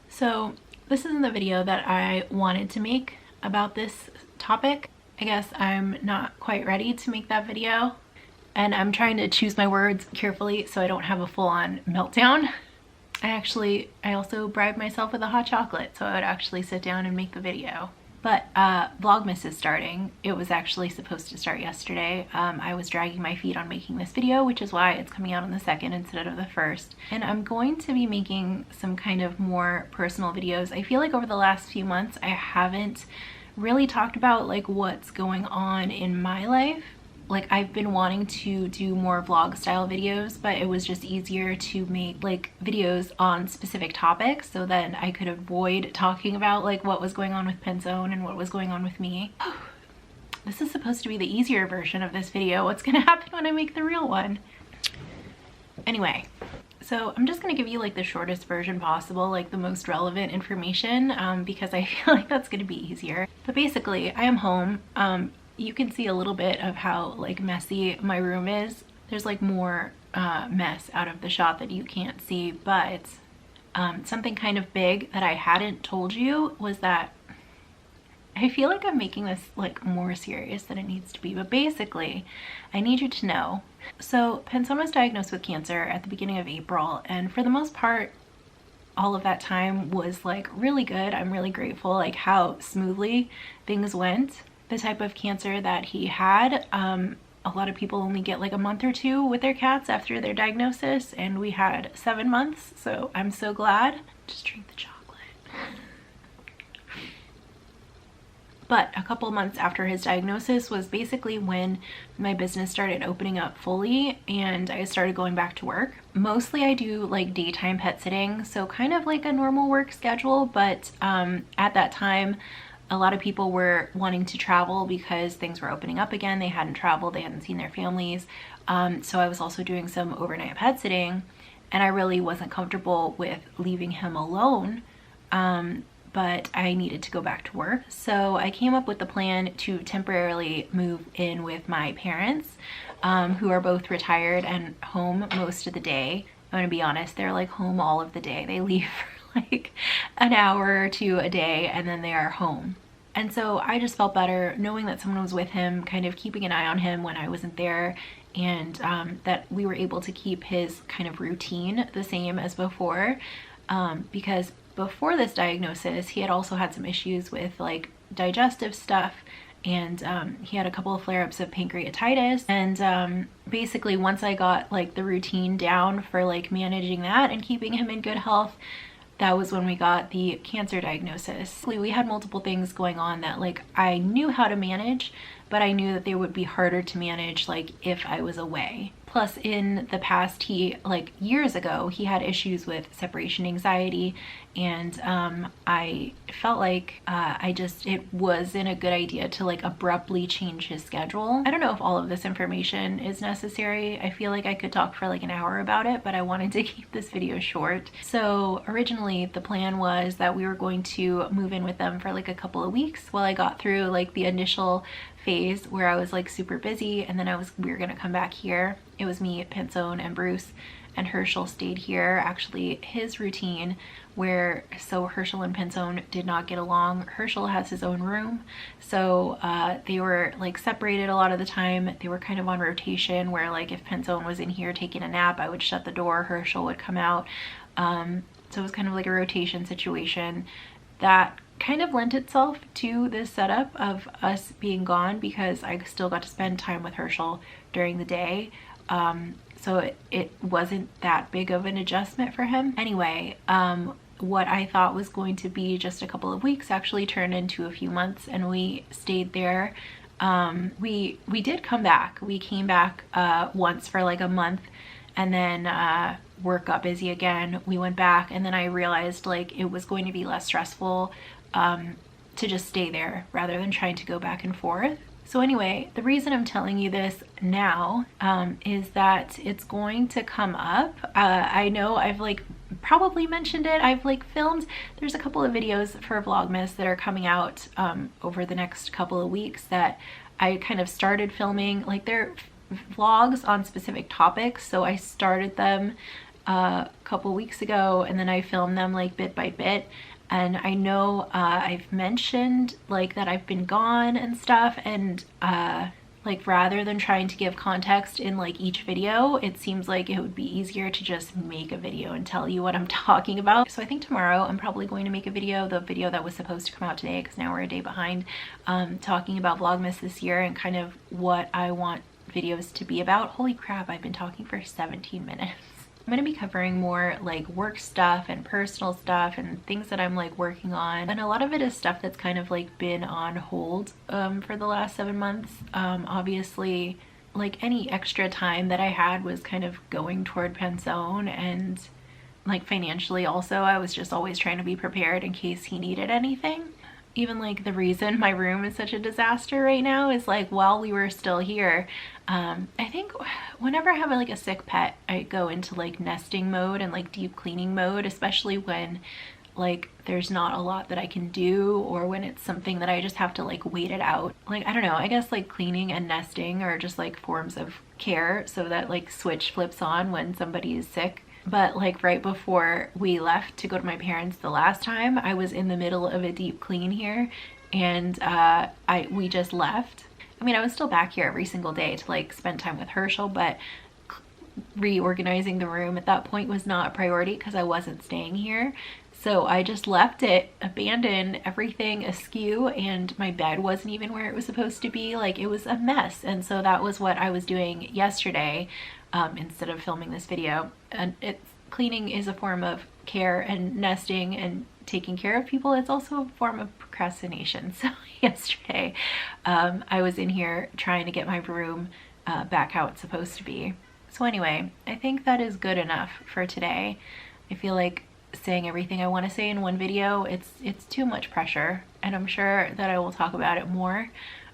So this isn't the video that I wanted to make about this topic. I guess I'm not quite ready to make that video, and I'm trying to choose my words carefully so I don't have a full-on meltdown. I also bribed myself with a hot chocolate so I would actually sit down and make the video. But Vlogmas is starting. It was actually supposed to start yesterday. I was dragging my feet on making this video, which is why it's coming out on the 2nd instead of the 1st. And I'm going to be making some kind of more personal videos. I feel like over the last few months I haven't really talked about like what's going on in my life. Like, I've been wanting to do more vlog style videos, but it was just easier to make like videos on specific topics so that I could avoid talking about like what was going on with panson and what was going on with me. This is supposed to be the easier version of this video. What's gonna happen when I make the real one? Anyway, so I'm just gonna give you like the shortest version possible, like the most relevant information, because I feel like that's gonna be easier. But basically, I am home. You can see a little bit of how like messy my room is. There's like more mess out of the shot that you can't see, but something kind of big that I hadn't told you was that I feel like I'm making this like more serious than it needs to be, but basically I need you to know. So Panson was diagnosed with cancer at the beginning of April, and for the most part all of that time was like really good. I'm really grateful like how smoothly things went. The type of cancer that he had, a lot of people only get like a month or two with their cats after their diagnosis, and we had 7 months, so I'm so glad. Just drink the chocolate. But a couple months after his diagnosis was basically when my business started opening up fully and I started going back to work. Mostly I do like daytime pet sitting, so kind of like a normal work schedule, but at that time a lot of people were wanting to travel because things were opening up again. They hadn't traveled, they hadn't seen their families. So I was also doing some overnight pet sitting, and I really wasn't comfortable with leaving him alone, but I needed to go back to work. So I came up with the plan to temporarily move in with my parents, who are both retired and home most of the day. I'm gonna be honest, they're like home all of the day. They leave for like an hour or two a day and then they are home. And so I just felt better knowing that someone was with him, kind of keeping an eye on him when I wasn't there, and that we were able to keep his kind of routine the same as before, because before this diagnosis he had also had some issues with like digestive stuff, and he had a couple of flare-ups of pancreatitis. And basically once I got like the routine down for like managing that and keeping him in good health, that was when we got the cancer diagnosis. We had multiple things going on that like I knew how to manage, but I knew that they would be harder to manage like if I was away. Plus in the past, he like years ago, he had issues with separation anxiety, and I felt like it wasn't a good idea to like abruptly change his schedule. I don't know if all of this information is necessary. I feel like I could talk for like an hour about it, but I wanted to keep this video short. So originally the plan was that we were going to move in with them for like a couple of weeks while I got through like the initial phase where I was like super busy, and then we were gonna come back here. It was me, Panson, and Bruce, and Herschel stayed here. Actually, his routine so Herschel and Panson did not get along. Herschel has his own room, so they were like separated a lot of the time. They were kind of on rotation where like if Panson was in here taking a nap, I would shut the door, Herschel would come out. So it was kind of like a rotation situation that kind of lent itself to this setup of us being gone, because I still got to spend time with Herschel during the day. So it wasn't that big of an adjustment for him. Anyway, what I thought was going to be just a couple of weeks actually turned into a few months, and we stayed there. We did come back. We came back once for like a month, and then work got busy again. We went back, and then I realized like it was going to be less stressful to just stay there rather than trying to go back and forth. So anyway, the reason I'm telling you this now is that it's going to come up. I know I've like probably mentioned it. I've like filmed, there's a couple of videos for Vlogmas that are coming out over the next couple of weeks that I kind of started filming. Like they're vlogs on specific topics, so I started them a couple weeks ago, and then I filmed them like bit by bit. And I know I've mentioned like that I've been gone and stuff, and like rather than trying to give context in like each video, it seems like it would be easier to just make a video and tell you what I'm talking about. So I think tomorrow I'm probably going to make a video, the video that was supposed to come out today because now we're a day behind, talking about Vlogmas this year and kind of what I want videos to be about. Holy crap, I've been talking for 17 minutes. I'm going to be covering more like work stuff and personal stuff and things that I'm like working on, and a lot of it is stuff that's kind of like been on hold for the last 7 months. Obviously like any extra time that I had was kind of going toward Panson, and like financially also I was just always trying to be prepared in case he needed anything. Even like the reason my room is such a disaster right now is like while we were still here, I think whenever I have like a sick pet, I go into like nesting mode and like deep cleaning mode, especially when like there's not a lot that I can do, or when it's something that I just have to like wait it out. Like I don't know, I guess like cleaning and nesting are just like forms of care, so that like switch flips on when somebody is sick. But like right before we left to go to my parents the last time, I was in the middle of a deep clean here, and we just left. I mean, I was still back here every single day to like spend time with Herschel, but reorganizing the room at that point was not a priority because I wasn't staying here. So I just left it, abandoned everything askew, and my bed wasn't even where it was supposed to be. Like it was a mess. And so that was what I was doing yesterday instead of filming this video. And cleaning is a form of care, and nesting and taking care of people, it's also a form of procrastination. So yesterday I was in here trying to get my room back how it's supposed to be. So anyway, I think that is good enough for today. I feel like saying everything I want to say in one video, it's too much pressure, and I'm sure that I will talk about it more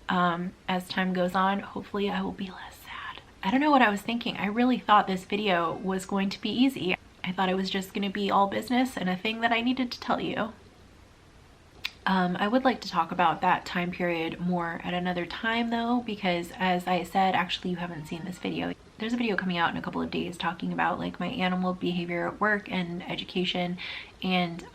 as time goes on. Hopefully I will be less sad. I don't know what I was thinking. I really thought this video was going to be easy. I thought it was just going to be all business and a thing that I needed to tell you. I would like to talk about that time period more at another time though, because as I said, actually you haven't seen this video. There's a video coming out in a couple of days talking about like my animal behavior at work and education, and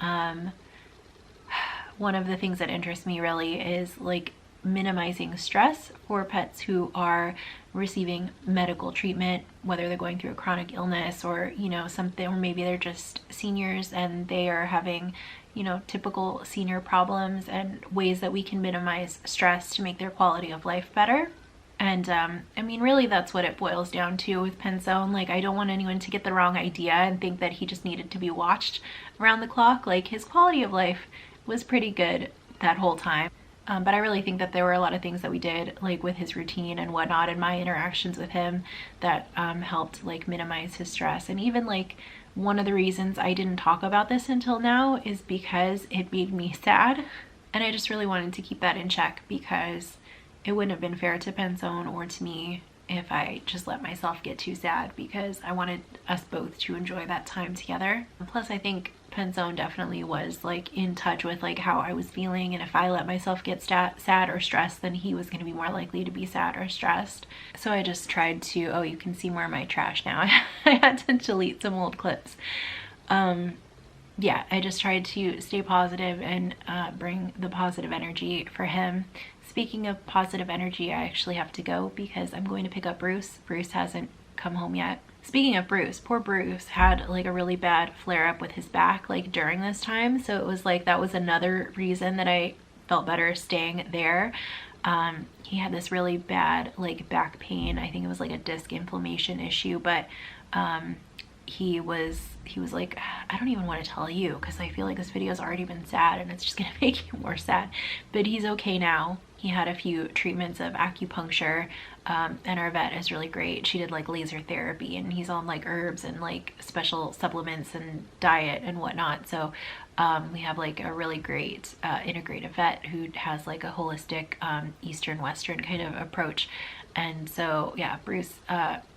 one of the things that interests me really is like minimizing stress for pets who are receiving medical treatment, whether they're going through a chronic illness or, you know, something, or maybe they're just seniors and they are having, you know, typical senior problems, and ways that we can minimize stress to make their quality of life better. And I mean, really, that's what it boils down to with Panson. Like, I don't want anyone to get the wrong idea and think that he just needed to be watched around the clock. Like, his quality of life was pretty good that whole time. But I really think that there were a lot of things that we did, like with his routine and whatnot, and my interactions with him, that helped like minimize his stress. And even like one of the reasons I didn't talk about this until now is because it made me sad. And I just really wanted to keep that in check, because it wouldn't have been fair to Panson or to me if I just let myself get too sad, because I wanted us both to enjoy that time together. Plus, I think Panson definitely was like in touch with like how I was feeling, and if I let myself get sad or stressed, then he was going to be more likely to be sad or stressed. So I just tried to, oh, you can see more of my trash now. I had to delete some old clips. Yeah, I just tried to stay positive and bring the positive energy for him. Speaking of positive energy, I actually have to go because I'm going to pick up Bruce. Bruce hasn't come home yet. Speaking of Bruce, poor Bruce had like a really bad flare up with his back like during this time. So it was like, that was another reason that I felt better staying there. He had this really bad like back pain. I think it was like a disc inflammation issue, but he was like, I don't even want to tell you because I feel like this video has already been sad and it's just gonna make you more sad, but he's okay now. He had a few treatments of acupuncture, and our vet is really great. She did like laser therapy, and he's on like herbs and like special supplements and diet and whatnot. So we have like a really great integrative vet who has like a holistic Eastern Western kind of approach. And so yeah, Bruce,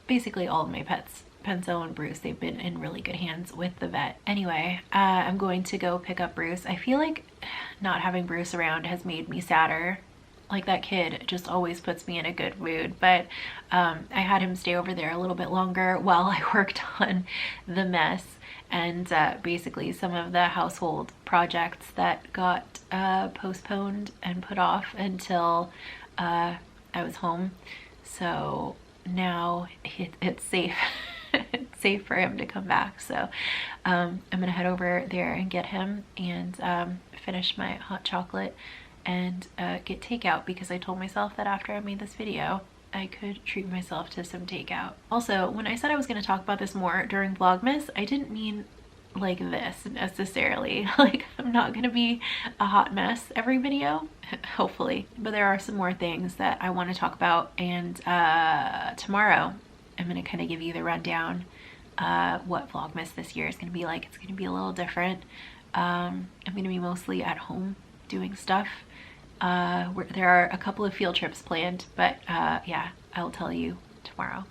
basically all of my pets, Panson and Bruce, they've been in really good hands with the vet. Anyway, I'm going to go pick up Bruce. I feel like not having Bruce around has made me sadder. Like, that kid just always puts me in a good mood, but I had him stay over there a little bit longer while I worked on the mess and basically some of the household projects that got postponed and put off until I was home. So now it's safe. It's safe for him to come back. So I'm gonna head over there and get him and finish my hot chocolate and get takeout, because I told myself that after I made this video I could treat myself to some takeout. Also, when I said I was going to talk about this more during Vlogmas, I didn't mean like this necessarily. Like, I'm not going to be a hot mess every video, hopefully, but there are some more things that I want to talk about, and tomorrow I'm going to kind of give you the rundown what Vlogmas this year is going to be like. It's going to be a little different. I'm going to be mostly at home doing stuff. There are a couple of field trips planned, but yeah, I'll tell you tomorrow.